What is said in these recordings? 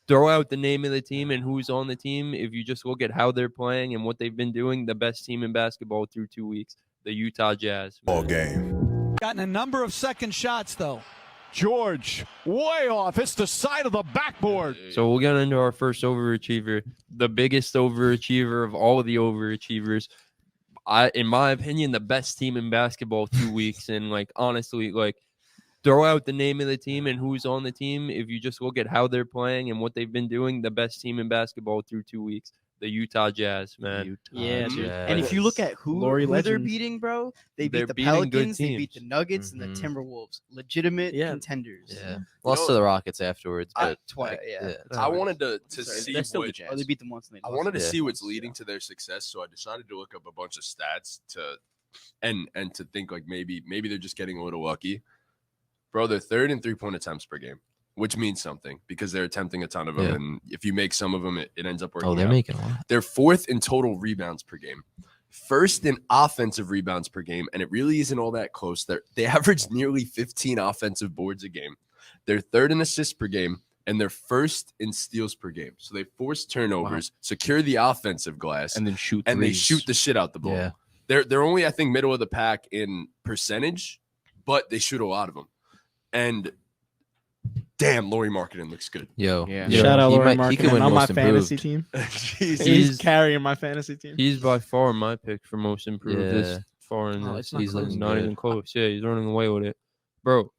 throw out the name of the team and who's on the team. If you just look at how they're playing and what they've been doing, the best team in basketball through 2 weeks, the Utah Jazz. BallGame. Gotten a number of second shots, though. George, way off. Hits the side of the backboard. So we'll get into our first overachiever, the biggest overachiever of all of the overachievers. In my opinion, the best team in basketball 2 weeks. And, like, honestly, like, throw out the name of the team and who's on the team. If you just look at how they're playing and what they've been doing, the best team in basketball through 2 weeks, the Utah Jazz, man. Jazz. And if you look at who they're beating, bro, they beat the Pelicans, they beat the Nuggets, and the Timberwolves. Legitimate contenders. Yeah. Lost to the Rockets afterwards, but twice. I wanted to see what they beat them once. And I wanted to see what's leading to their success, so I decided to look up a bunch of stats and to think like maybe they're just getting a little lucky. Bro, they're third in 3-point attempts per game, which means something because they're attempting a ton of them. Yeah. And if you make some of them, it ends up working. Oh, they're making a lot. They're fourth in total rebounds per game, first in offensive rebounds per game. And it really isn't all that close. They average nearly 15 offensive boards a game. They're third in assists per game, and they're first in steals per game. So they force turnovers, secure the offensive glass, and then shoot. And they shoot the shit out the ball. Yeah. They're only, I think, middle of the pack in percentage, but they shoot a lot of them. And damn, Lauri Markkanen looks good. Shout out Lauri Markkanen on my fantasy team. He's carrying my fantasy team. He's by far my pick for most improved this far in this season. It's not even close. Yeah, he's running away with it. Bro,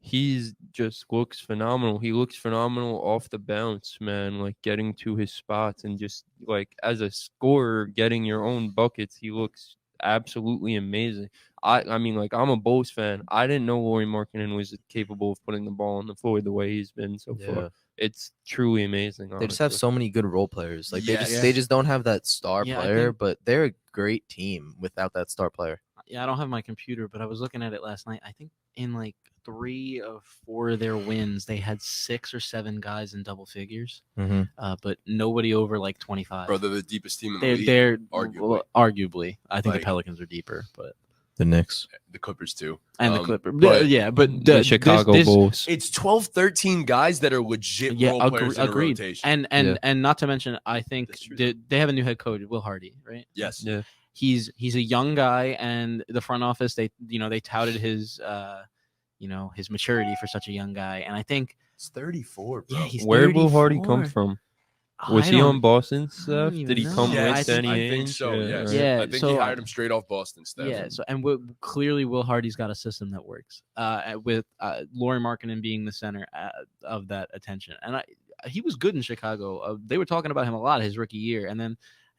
he's just looks phenomenal. He looks phenomenal off the bounce, man, like getting to his spots and just like as a scorer, getting your own buckets. He looks absolutely amazing. I mean, like, I'm a Bulls fan. I didn't know Lauri Markkanen was capable of putting the ball on the floor the way he's been so far. It's truly amazing. Honestly. They just have so many good role players. Like they just don't have that star player, but they're a great team without that star player. Yeah, I don't have my computer, but I was looking at it last night. I think in like 3 of 4 of their wins, they had 6 or 7 guys in double figures, but nobody over like 25. Bro, they're the deepest team in the league. They're arguably. I think the Pelicans are deeper, but the Knicks, the Clippers too, and the Clippers. But the Chicago Bulls. It's 12, 13 guys that are legit role players in a rotation. And not to mention, I think they have a new head coach, Will Hardy, right? Yes. Yeah. He's a young guy, and the front office they touted his his maturity for such a young guy, and I think it's 34. Bro. Yeah, he's Where will Hardy come from? Was he on Boston's staff? Did he come with Danny Ainge? I think so. Yes. Yeah. I think he hired him straight off Boston staff. Yeah. So clearly Will Hardy's got a system that works. With Lauri Markkanen being the center of that attention, and he was good in Chicago. They were talking about him a lot his rookie year, and then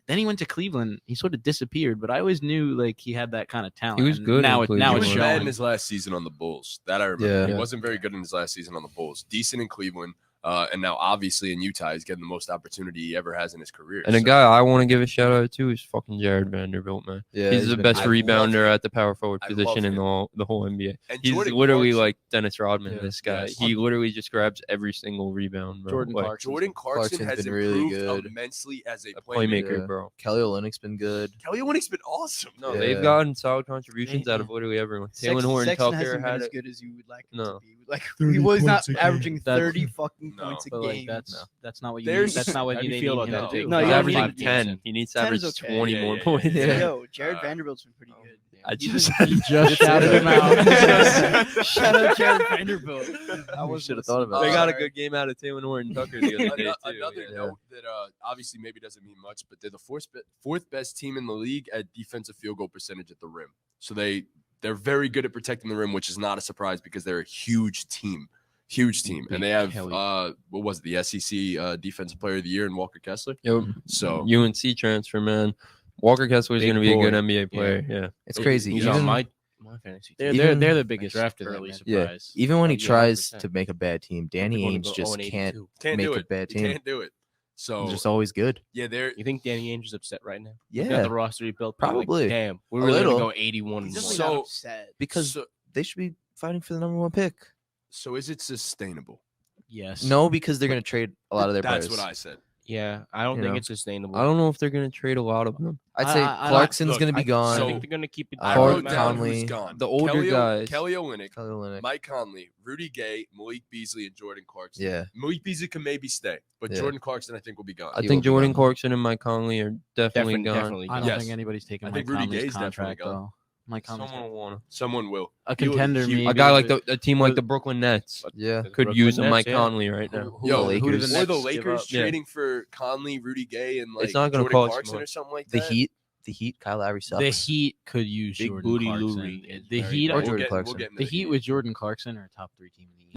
he went to Cleveland. He sort of disappeared, but I always knew like he had that kind of talent. He was good. Now He it's was bad showing. in his last season on the Bulls. That I remember. He wasn't very good in his last season on the Bulls. Decent in Cleveland. And now, obviously, in Utah, he's getting the most opportunity he ever has in his career. And a guy I want to give a shout out to is fucking Jared Vanderbilt, man. Yeah, he's the best rebounder at the power forward position in the whole NBA. And he's literally like Dennis Rodman. This guy, he literally just grabs every single rebound, bro. Jordan Clarkson has been improved really good immensely as a playmaker, bro. Kelly Olynyk's been good. Kelly Olynyk's been awesome. No, they've gotten solid contributions out of literally everyone. Taylor Horton Tucker had as good as you would like him to be. Like he was not averaging 30 fucking points a game. That's not what you need. That's not what you need him to do. No, he's averaging 10. He needs to average 20 more points. Yo, Jared Vanderbilt's been pretty good. I just shouted him out. Shout out Jared Vanderbilt. I should have thought about it. They got a good game out of Taylor Horton Tucker the other day, too. Another note that obviously maybe doesn't mean much, but they're the fourth best team in the league at defensive field goal percentage at the rim. So they're very good at protecting the rim, which is not a surprise because they're a huge team. And they have what was it, the SEC Defensive Player of the Year in Walker Kessler. Yep. So UNC transfer, man. Walker Kessler is going to be a good NBA player. Yeah. It's crazy. He's on my fantasy team. They're the biggest early surprise. Yeah. Even when he tries to make a bad team, Danny Ainge just can't make a bad team. He can't do it. So he's just always good. Yeah, you think Danny Ainge is upset right now? Yeah, got the roster he built. Probably. Like, damn, we're really gonna go 81. So upset because they should be fighting for the number 1 pick. So is it sustainable? Yes. No, because they're going to trade a lot of their players. That's what I said. Yeah, I don't think it's sustainable. I don't know if they're going to trade a lot of them. I'd say Clarkson's going to be gone. I think they're going to keep it. I wrote down who's Conley, gone. The older guys. Kelly Olynyk, Mike Conley, Rudy Gay, Malik Beasley, and Jordan Clarkson. Yeah. Malik Beasley can maybe stay, but Jordan Clarkson I think will be gone. I think Jordan Clarkson and Mike Conley are definitely gone. Definitely I don't think anybody's taking Mike Conley's contract, though. Someone will want him. Someone will. A contender, maybe. A guy like a team like the Brooklyn Nets. Yeah. Could use a Mike Conley right now. Who the Lakers trading for Conley, Rudy Gay, and like it's not Jordan cost Clarkson much. or something like the that? Heat, Kyle Lowry sucks. The Heat could use Big Jordan booty Clarkson. Lou Reed. The Heat or Jordan Clarkson. The Heat with Jordan Clarkson are a top 3 team in the East.